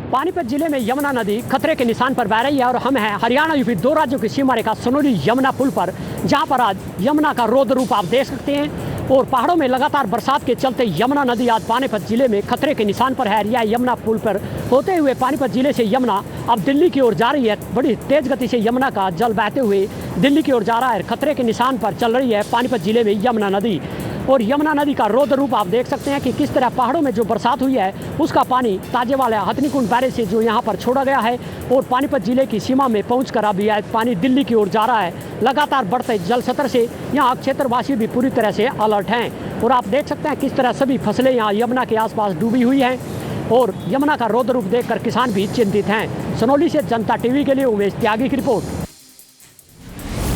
पानीपत जिले में यमुना नदी खतरे के निशान पर बह रही है और हम हैं हरियाणा यूपी दो राज्यों की सीमा रेखा सनोली यमुना पुल पर, जहां पर आज यमुना का रौद्र रूप आप देख सकते हैं। और पहाड़ों में लगातार बरसात के चलते यमुना नदी आज पानीपत जिले में खतरे के निशान पर है। यह यमुना पुल पर होते हुए पानीपत जिले से यमुना अब दिल्ली की ओर जा रही है। बड़ी तेज गति से यमुना का जल बहते हुए दिल्ली की ओर जा रहा है। खतरे के निशान पर चल रही है पानीपत जिले में यमुना नदी। और यमुना नदी का रौद्र रूप आप देख सकते हैं कि किस तरह पहाड़ों में जो बरसात हुई है उसका पानी ताजेवाला हथनीकुंड बैरेज से जो यहाँ पर छोड़ा गया है और पानीपत जिले की सीमा में पहुंचकर अब यह पानी दिल्ली की ओर जा रहा है। लगातार बढ़ते जल स्तर से यहाँ क्षेत्रवासी भी पूरी तरह से अलर्ट हैं। और आप देख सकते हैं किस तरह सभी फसलें यहाँ यमुना के आसपास डूबी हुई हैं और यमुना का रौद्र रूप देखकर किसान भी चिंतित हैं। सनोली से जनता टीवी के लिए उमेश त्यागी की रिपोर्ट।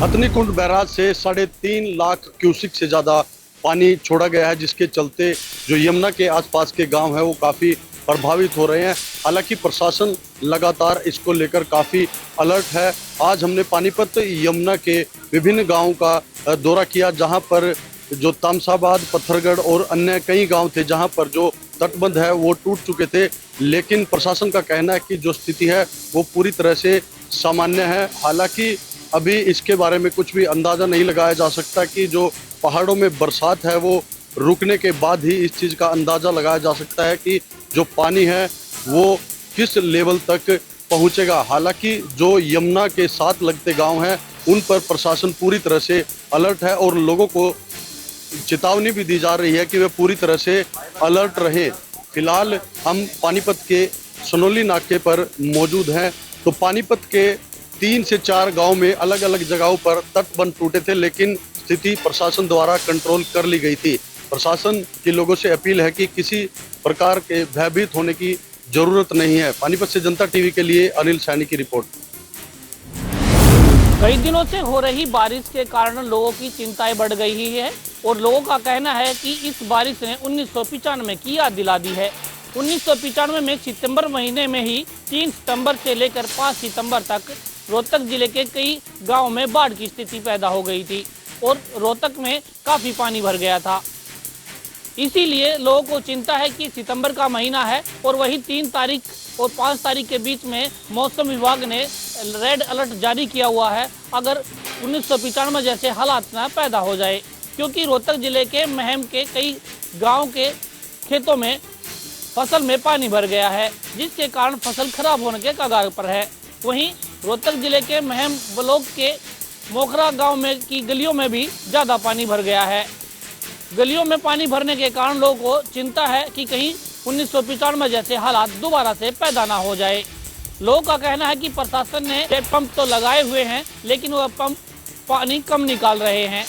हथनीकुंड बैराज से 3.5 लाख क्यूसिक से ज़्यादा पानी छोड़ा गया है, जिसके चलते जो यमुना के आसपास के गांव हैं वो काफ़ी प्रभावित हो रहे हैं। हालांकि प्रशासन लगातार इसको लेकर काफ़ी अलर्ट है। आज हमने पानीपत यमुना के विभिन्न गांवों का दौरा किया, जहां पर जो तामसाबाद, पत्थरगढ़ और अन्य कई गांव थे जहां पर जो तटबंध है वो टूट चुके थे। लेकिन प्रशासन का कहना है कि जो स्थिति है वो पूरी तरह से सामान्य है। हालांकि अभी इसके बारे में कुछ भी अंदाज़ा नहीं लगाया जा सकता कि जो पहाड़ों में बरसात है वो रुकने के बाद ही इस चीज़ का अंदाज़ा लगाया जा सकता है कि जो पानी है वो किस लेवल तक पहुंचेगा। हालांकि जो यमुना के साथ लगते गांव हैं उन पर प्रशासन पूरी तरह से अलर्ट है और लोगों को चेतावनी भी दी जा रही है कि वे पूरी तरह से अलर्ट रहें। फिलहाल हम पानीपत के सनोली नाके पर मौजूद हैं। तो पानीपत के 3 से 4 गाँव में अलग अलग जगहों पर तटबंध टूटे थे, लेकिन स्थिति प्रशासन द्वारा कंट्रोल कर ली गई थी। प्रशासन के लोगों से अपील है कि किसी प्रकार के भयभीत होने की जरूरत नहीं है। पानीपत से जनता टीवी के लिए अनिल सैनी की रिपोर्ट। कई दिनों से हो रही बारिश के कारण लोगों की चिंताएं बढ़ गई है और लोगों का कहना है कि इस बारिश ने 1995 की याद दिला दी है। 1995 में सितंबर महीने में ही 3 सितंबर से लेकर 5 सितंबर तक रोहतक जिले के कई गाँव में बाढ़ की स्थिति पैदा हो गई थी और रोहतक में काफ़ी पानी भर गया था। इसीलिए लोगों को चिंता है कि सितंबर का महीना है और वही 3 तारीख और 5 तारीख के बीच में मौसम विभाग ने रेड अलर्ट जारी किया हुआ है अगर 1995 जैसे हालात न पैदा हो जाए, क्योंकि रोहतक जिले के महम के कई गांव के खेतों में फसल में पानी भर गया है, जिसके कारण फसल खराब होने के कगार पर है। वहीं रोहतक जिले के महम ब्लॉक के मोखरा गांव में की गलियों में भी ज़्यादा पानी भर गया है। गलियों में पानी भरने के कारण लोगों को चिंता है कि कहीं 1995 जैसे हालात दोबारा से पैदा ना हो जाए। लोगों का कहना है कि प्रशासन ने पंप तो लगाए हुए हैं, लेकिन वह पंप पानी कम निकाल रहे हैं।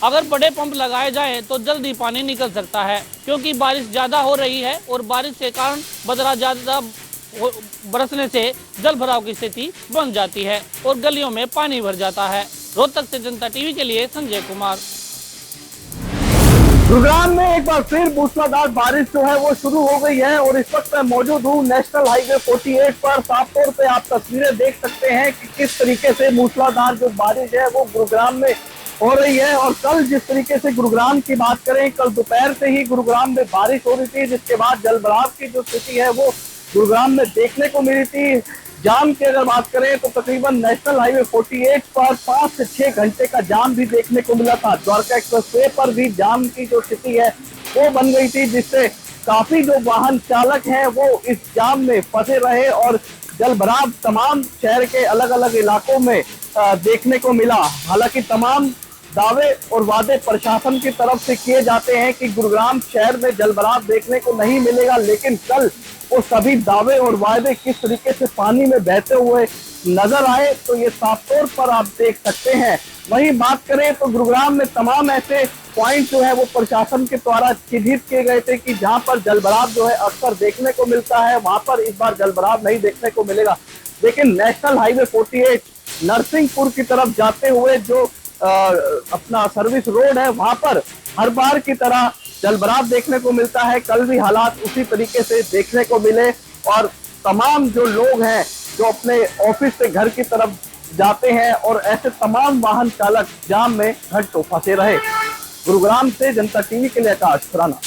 अगर बड़े पंप लगाए जाएं तो जल्दी पानी निकल सकता है, क्योंकि बारिश ज़्यादा हो रही है और बारिश के कारण बदरा ज़्यादा बरसने से जल भराव की स्थिति बन जाती है और गलियों में पानी भर जाता है। रोहतक से जनता टीवी के लिए संजय कुमार। गुरुग्राम में एक बार फिर मूसलाधार बारिश जो है वो शुरू हो गई है और इस वक्त मैं मौजूद हूँ नेशनल हाईवे 48 पर। साफ तौर पे आप तस्वीरें देख सकते हैं कि किस तरीके से मूसलाधार जो बारिश है वो गुरुग्राम में हो रही है। और कल जिस तरीके से गुरुग्राम की बात करें, कल दोपहर से ही गुरुग्राम में बारिश हो रही थी, जिसके बाद जलभराव की जो स्थिति है वो गुरुग्राम में देखने को मिली थी। जाम की अगर बात करें तो तकरीबन नेशनल हाईवे 48 पर 5 से 6 घंटे का जाम भी देखने को मिला था। द्वारका एक्सप्रेसवे पर भी जाम की जो स्थिति है वो बन गई थी, जिससे काफी जो वाहन चालक हैं वो इस जाम में फंसे रहे और जलभराव तमाम शहर के अलग अलग इलाकों में देखने को मिला। हालांकि तमाम दावे और वादे प्रशासन की तरफ से किए जाते हैं कि गुरुग्राम शहर में जलभराव देखने को नहीं मिलेगा, लेकिन कल वो सभी दावे और वादे किस तरीके से पानी में बहते हुए नजर आए तो ये साफ तौर पर आप देख सकते हैं। वहीं बात करें तो गुरुग्राम में तमाम ऐसे पॉइंट जो है वो प्रशासन के द्वारा चिन्हित किए गए थे कि जहां पर जलभराव जो है अक्सर देखने को मिलता है, वहां पर इस बार जलभराव नहीं देखने को मिलेगा। लेकिन नेशनल हाईवे 48 नरसिंहपुर की तरफ जाते हुए जो अपना सर्विस रोड है वहां पर हर बार की तरह जलभराव देखने को मिलता है। कल भी हालात उसी तरीके से देखने को मिले और तमाम जो लोग हैं जो अपने ऑफिस से घर की तरफ जाते हैं और ऐसे तमाम वाहन चालक जाम में घंटों फंसे रहे। गुरुग्राम से जनता टीवी के लिए आकाश खुराना।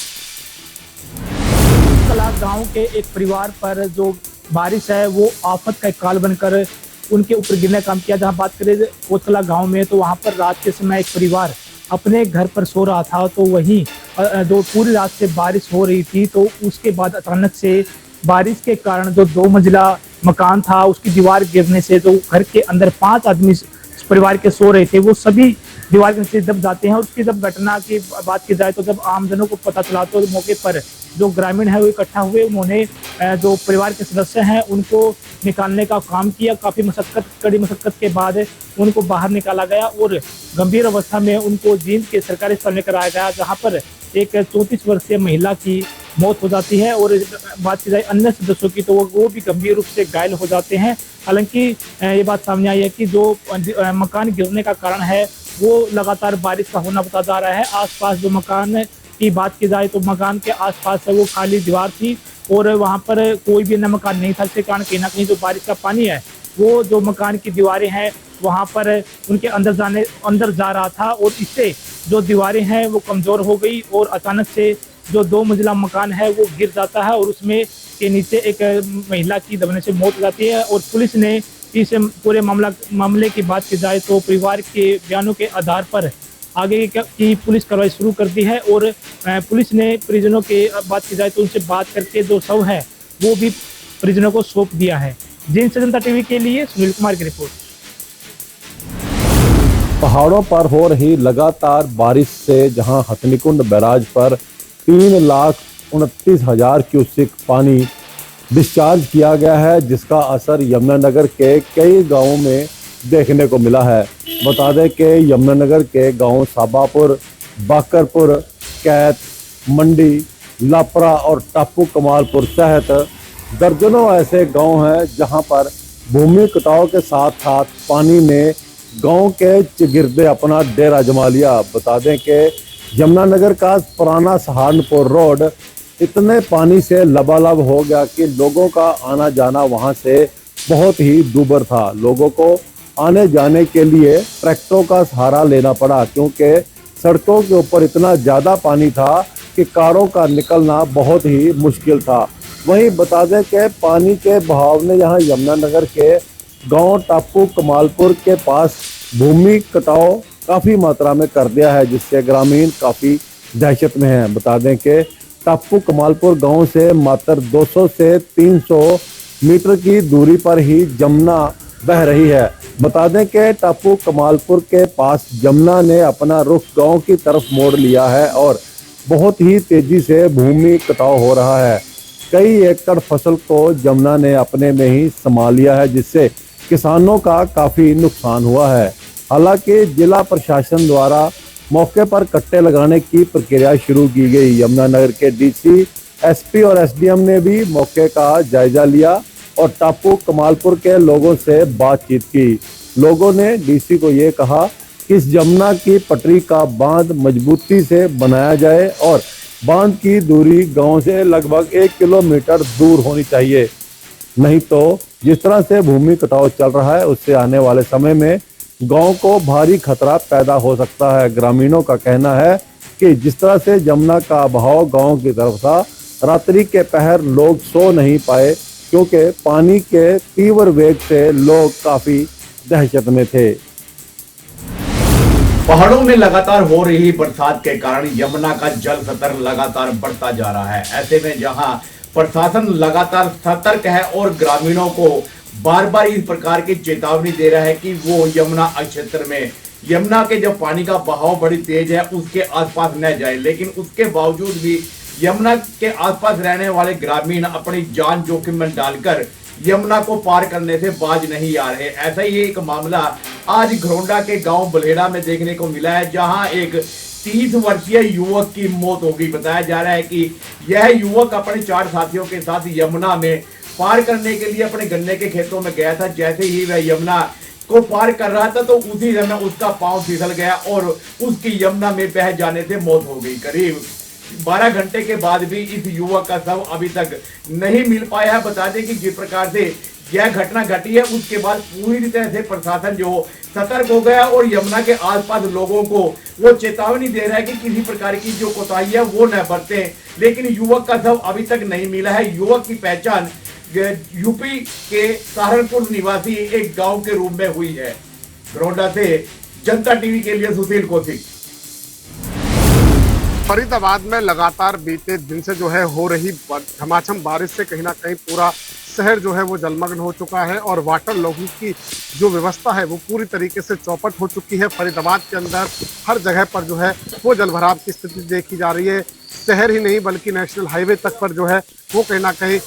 कला गांव के एक परिवार पर जो बारिश है वो आफत का एक काल बनकर उनके ऊपर गिरने का काम किया। जहाँ बात करें कोतला गांव में, तो वहाँ पर रात के समय एक परिवार अपने घर पर सो रहा था, तो वहीं जो पूरी रात से बारिश हो रही थी, तो उसके बाद अचानक से बारिश के कारण जो 2 मंजिला मकान था उसकी दीवार गिरने से जो घर के अंदर 5 आदमी परिवार के सो रहे थे वो सभी दीवार के नीचे दब जाते हैं। और उसकी जब घटना की बात की जाए तो जब आमजनों को पता चला तो मौके पर जो ग्रामीण है वो इकट्ठा हुए, उन्होंने जो परिवार के सदस्य हैं उनको निकालने का काम किया। काफ़ी कड़ी मशक्कत के बाद उनको बाहर निकाला गया और गंभीर अवस्था में उनको जींद के सरकारी अस्पताल लेकर आया गया, जहाँ पर एक 34 वर्षीय महिला की मौत हो जाती है। और बात की जाए अन्य सदस्यों की तो वो भी गंभीर रूप से घायल हो जाते हैं। हालांकि ये बात सामने आई है कि जो मकान गिरने का कारण है वो लगातार बारिश का होना बताया जा रहा है। आसपास जो मकान की बात की जाए तो मकान के आसपास है वो खाली दीवार थी और वहाँ पर कोई भी न मकान नहीं था, जिसके कारण कहीं ना कहीं जो बारिश का पानी है वो जो मकान की दीवारें हैं वहाँ पर उनके अंदर जा रहा था और इससे जो दीवारें हैं वो कमज़ोर हो गई और अचानक से जो 2 मंजिला मकान है वो गिर जाता है और उसमें के नीचे एक महिला की दबने से मौत हो जाती है। और पुलिस ने इस पूरे मामले की बात की जाए तो परिवार के बयानों के आधार पर आगे की पुलिस कार्रवाई शुरू कर दी है और पुलिस ने परिजनों के बात की जाए तो उनसे बात करके जो शव है वो भी परिजनों को सौंप दिया है। जींद से जनता टीवी के लिए सुनील कुमार की रिपोर्ट। पहाड़ों पर हो रही लगातार बारिश से जहां हथनीकुंड बैराज पर 3,29,000 क्यूसेक पानी डिस्चार्ज किया गया है, जिसका असर यमुनानगर के कई गांवों में देखने को मिला है। बता दें कि यमुनानगर के गांव साबापुर, बाकरपुर, कैत, मंडी, लापरा और टापू कमालपुर सहित दर्जनों ऐसे गांव हैं जहां पर भूमि कटाव के साथ साथ पानी ने गांव के चगिर्दे अपना डेरा जमा लिया। बता दें कि यमुनानगर का पुराना सहारनपुर रोड इतने पानी से लबालब हो गया कि लोगों का आना जाना वहां से बहुत ही दूभर था। लोगों को आने जाने के लिए ट्रैक्टरों का सहारा लेना पड़ा, क्योंकि सड़कों के ऊपर इतना ज़्यादा पानी था कि कारों का निकलना बहुत ही मुश्किल था। वहीं बता दें कि पानी के बहाव ने यहाँ यमुनानगर के गांव टापू कमालपुर के पास भूमि कटाव काफ़ी मात्रा में कर दिया है, जिससे ग्रामीण काफ़ी दहशत में हैं। बता दें कि टापू कमालपुर गांव से मात्र 200 से 300 मीटर की दूरी पर ही जमुना बह रही है। बता दें कि टापू कमालपुर के पास जमुना ने अपना रुख गांव की तरफ मोड़ लिया है और बहुत ही तेजी से भूमि कटाव हो रहा है। कई एकड़ फसल को जमुना ने अपने में ही संभाल लिया है, जिससे किसानों का काफ़ी नुकसान हुआ है। हालांकि जिला प्रशासन द्वारा मौके पर कट्टे लगाने की प्रक्रिया शुरू की गई। यमुनानगर के डीसी, एसपी और एसडीएम ने भी मौके का जायजा लिया और टापू कमालपुर के लोगों से बातचीत की। लोगों ने डीसी को ये कहा कि इस जमुना की पटरी का बांध मजबूती से बनाया जाए और बांध की दूरी गांव से लगभग 1 किलोमीटर दूर होनी चाहिए, नहीं तो जिस तरह से भूमि कटाव चल रहा है उससे आने वाले समय में गांव को भारी खतरा पैदा हो सकता है। ग्रामीणों का कहना है कि जिस तरह से जमुना का बहाव गांव की तरफ था, रात्रि के पहर लोग सो नहीं पाए, क्योंकि पानी के तीव्र वेग से लोग काफी दहशत में थे। पहाड़ों में लगातार हो रही बरसात के कारण यमुना का जल स्तर लगातार बढ़ता जा रहा है। ऐसे में जहां प्रशासन लगातार सतर्क है और ग्रामीणों को बार बार इस प्रकार की चेतावनी दे रहा है कि वो यमुना क्षेत्र में, यमुना के जो पानी का बहाव बड़ी तेज है उसके आसपास न जाए, लेकिन उसके बावजूद भी यमुना के आसपास रहने वाले ग्रामीण अपनी जान जोखिम में डालकर यमुना को पार करने से बाज नहीं आ रहे। ऐसा ही एक मामला आज घरोंडा के गांव बलेड़ा में देखने को मिला है, जहां एक 30 वर्षीय युवक की मौत हो गई। बताया जा रहा है कि यह युवक अपने 4 साथियों के साथ यमुना में पार करने के लिए अपने गन्ने के खेतों में गया था। जैसे ही वह यमुना को पार कर रहा था तो उसी समय उसका पांव फिसल गया और उसकी यमुना में बह जाने से मौत हो गई। करीब 12 घंटे के बाद भी इस युवक का शव अभी तक नहीं मिल पाया है। बता दें कि जिस प्रकार से यह घटना घटी है उसके बाद पूरी तरह से प्रशासन जो सतर्क हो गया और यमुना के आसपास लोगों को वो चेतावनी दे रहा है कि किसी प्रकार की जो कोताही है वो न बरतें। लेकिन युवक का शव अभी तक नहीं मिला है। युवक की पहचान यूपी के सहारनपुर निवासी एक गांव के रूप में हुई है। बड़ौदा से जनता टीवी के लिए सुशील कौशिक। फरीदाबाद में लगातार बीते दिन से जो है हो रही झमाझम बारिश से कहीं ना कहीं पूरा शहर जो है वो जलमग्न हो चुका है और वाटर लॉगिंग की जो व्यवस्था है वो पूरी तरीके से चौपट हो चुकी है। फरीदाबाद के अंदर हर जगह पर जो है वो जलभराव की स्थिति देखी जा रही है। शहर ही नहीं बल्कि नेशनल हाईवे तक पर जो है वो कहीं ना कहीं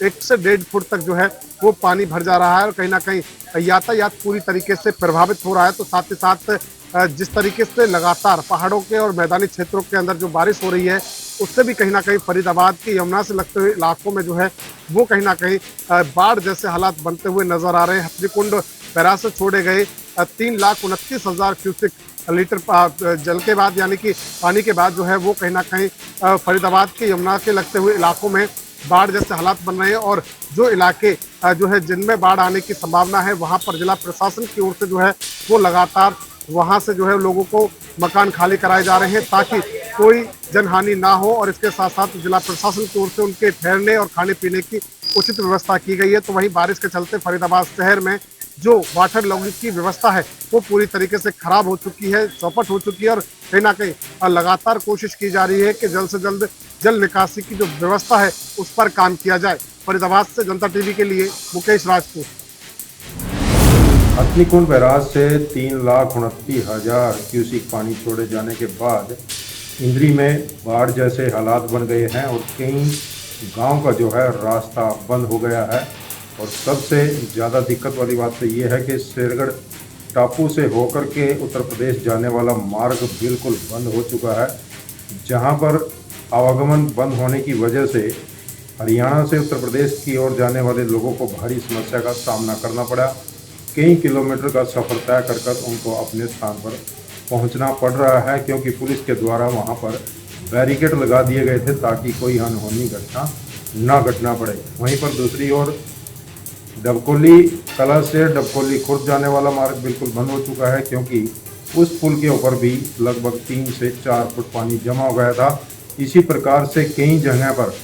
1 से 1.5 फुट तक जो है वो पानी भर जा रहा है और कहीं ना कहीं यातायात पूरी तरीके से प्रभावित हो रहा है। तो साथ ही साथ जिस तरीके से लगातार पहाड़ों के और मैदानी क्षेत्रों के अंदर जो बारिश हो रही है उससे भी कहीं ना कहीं फरीदाबाद की यमुना से लगते हुए इलाकों में जो है वो कहीं ना कहीं बाढ़ जैसे हालात बनते हुए नजर आ रहे हैं। हथनीकुंड बैराज से छोड़े गए 3,29,000 क्यूसेक लीटर जल के बाद यानी कि पानी के बाद जो है वो कहीं ना कहीं फरीदाबाद के यमुना के लगते हुए इलाकों में बाढ़ जैसे हालात बन रहे हैं और जो इलाके जो है जिनमें बाढ़ आने की संभावना है वहां पर जिला प्रशासन की ओर से जो है वो लगातार वहां से जो है लोगों को मकान खाली कराए जा रहे हैं ताकि कोई जनहानि ना हो और इसके साथ साथ जिला प्रशासन की ओर से उनके ठहरने और खाने पीने की उचित व्यवस्था की गई है। तो वहीं बारिश के चलते फरीदाबाद शहर में जो वाटर लॉगिंग की व्यवस्था है वो पूरी तरीके से खराब हो चुकी है, चौपट हो चुकी है और कहीं ना कहीं लगातार कोशिश की जा रही है कि जल्द से जल्द जल निकासी की जो व्यवस्था है उस पर काम किया जाए। फरीदाबाद से जनता टीवी के लिए मुकेश राजपूत। हथनीकुंड बैराज से 3,29,000 क्यूसेक पानी छोड़े जाने के बाद इंद्री में बाढ़ जैसे हालात बन गए हैं और कई गांव का जो है रास्ता बंद हो गया है। और सबसे ज़्यादा दिक्कत वाली बात तो ये है कि शेरगढ़ टापू से होकर के उत्तर प्रदेश जाने वाला मार्ग बिल्कुल बंद हो चुका है, जहां पर आवागमन बंद होने की वजह से हरियाणा से उत्तर प्रदेश की ओर जाने वाले लोगों को भारी समस्या का सामना करना पड़ा। कई किलोमीटर का सफ़र तय कर उनको अपने स्थान पर पहुंचना पड़ रहा है, क्योंकि पुलिस के द्वारा वहां पर बैरिकेड लगा दिए गए थे ताकि कोई अनहोनी घटना ना घटना पड़े। वहीं पर दूसरी ओर डबकोली कला से डबकोली खुर्द जाने वाला मार्ग बिल्कुल बंद हो चुका है, क्योंकि उस पुल के ऊपर भी लगभग 3 से 4 फुट पानी जमा हो गया था। इसी प्रकार से कई जगह पर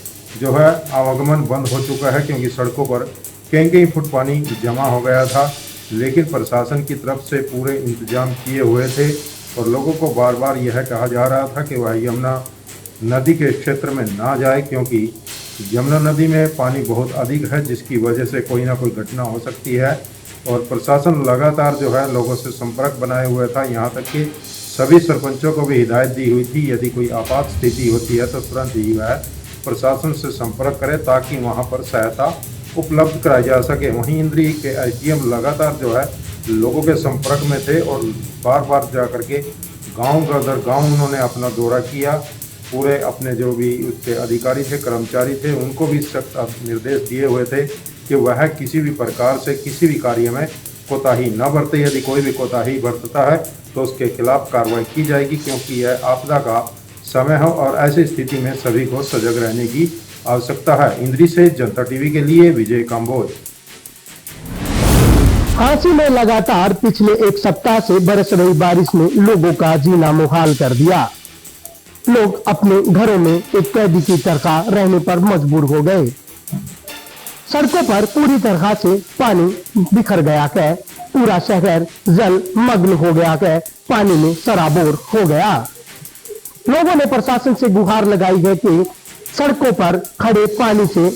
जो है आवागमन बंद हो चुका है, क्योंकि सड़कों पर कई फुट पानी जमा हो गया था। लेकिन प्रशासन की तरफ से पूरे इंतजाम किए हुए थे और लोगों को बार बार यह कहा जा रहा था कि वह यमुना नदी के क्षेत्र में ना जाए, क्योंकि यमुना नदी में पानी बहुत अधिक है, जिसकी वजह से कोई ना कोई घटना हो सकती है। और प्रशासन लगातार जो है लोगों से संपर्क बनाए हुए था, यहाँ तक कि सभी सरपंचों को भी हिदायत दी हुई थी यदि कोई आपात स्थिति होती है तो तुरंत ही वह प्रशासन से संपर्क करे ताकि वहाँ पर सहायता उपलब्ध कराई जा सके। वहीं इंद्री के एसडीएम लगातार जो है लोगों के संपर्क में थे और बार बार जा करके गांव का दर गांव उन्होंने अपना दौरा किया। पूरे अपने जो भी उसके अधिकारी थे, कर्मचारी थे, उनको भी सख्त निर्देश दिए हुए थे कि वह किसी भी प्रकार से किसी भी कार्य में कोताही न बरते। यदि कोई भी कोताही बरतता है तो उसके खिलाफ कार्रवाई की जाएगी, क्योंकि यह आपदा का समय हो और ऐसी स्थिति में सभी को सजग रहने की आवश्यकता है। इंद्री से जनता टीवी के लिए विजय काम्बोज। झांसी में लगातार पिछले 1 सप्ताह से बरस रही बारिश ने लोगों का जीना मुहाल कर दिया। लोग अपने घरों में एक कैदी की तरह रहने पर मजबूर हो गए। सड़कों पर पूरी तरह से पानी बिखर गया है, पूरा शहर जल मग्न हो गया है, पानी में सराबोर हो गया। लोगों ने प्रशासन से गुहार लगाई है कि सड़कों पर खड़े पानी से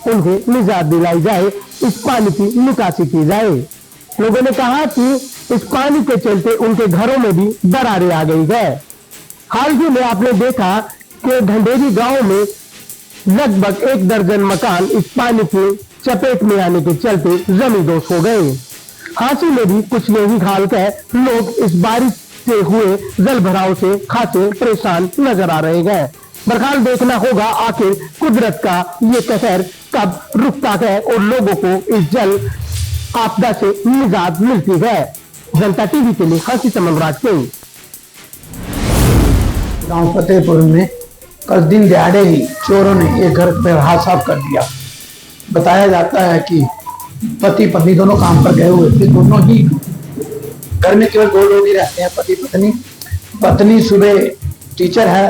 उन्हें निजात दिलाई जाए, इस पानी की निकासी की जाए। लोगों ने कहा कि इस पानी के चलते उनके घरों में भी दरारें आ गई है। हाल ही में आपने देखा कि ढंडेरी गांव में लगभग 1 दर्जन मकान इस पानी के चपेट में आने के चलते जमींदोज हो गए। झांसी में भी कुछ यही हाल है। लोग इस बारिश से हुए जल भराव से खासे परेशान नजर आ रहे हैं। बहरहाल देखना होगा आखिर कुदरत का ये कहर कब रुकता है और लोगों को इस जल आपदा से निजात मिलती है। जनता टीवी के लिए झांसी से मनोराज सिंह। गांव फतेहपुर में कल दिन दिहाड़े ही चोरों ने एक घर पर हाथ साफ कर दिया। बताया जाता है कि पति पत्नी दोनों काम पर गए हुए थे। दोनों ही घर में केवल 2 लोग ही रहते हैं, पति पत्नी। पत्नी सुबह टीचर है,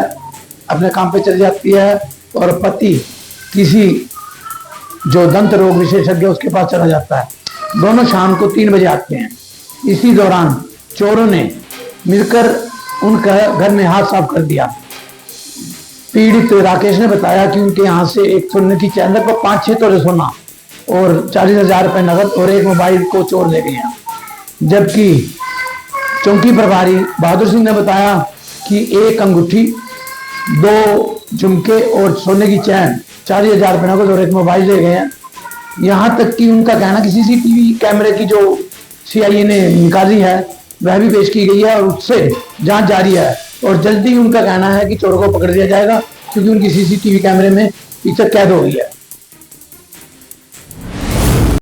अपने काम पे चली जाती है और पति किसी जो दंत रोग विशेषज्ञ उसके पास चला जाता है। दोनों शाम को 3 बजे आते हैं। इसी दौरान चोरों ने मिलकर उनका घर में हाथ साफ कर दिया। पीड़ित राकेश ने बताया कि उनके यहाँ से एक सोने की चैन पर 5-6 तोले सोना और 40,000 रुपए नगद और एक मोबाइल को चोर ले गए हैं। जबकि चौकी प्रभारी बहादुर सिंह ने बताया कि एक अंगूठी, 2 झुमके और सोने की चैन 40,000 रुपए नगद और एक मोबाइल ले गए हैं। यहाँ तक कि उनका कहना कि सीसीटीवी कैमरे की जो सीआईए ने निकाली है वह भी पेश की गई है और उससे जांच जारी है और जल्दी उनका कहना है कि चोरों को पकड़ लिया जाएगा, क्योंकि उनकी सीसीटीवी कैमरे में पिक्चर कैद हो गई है।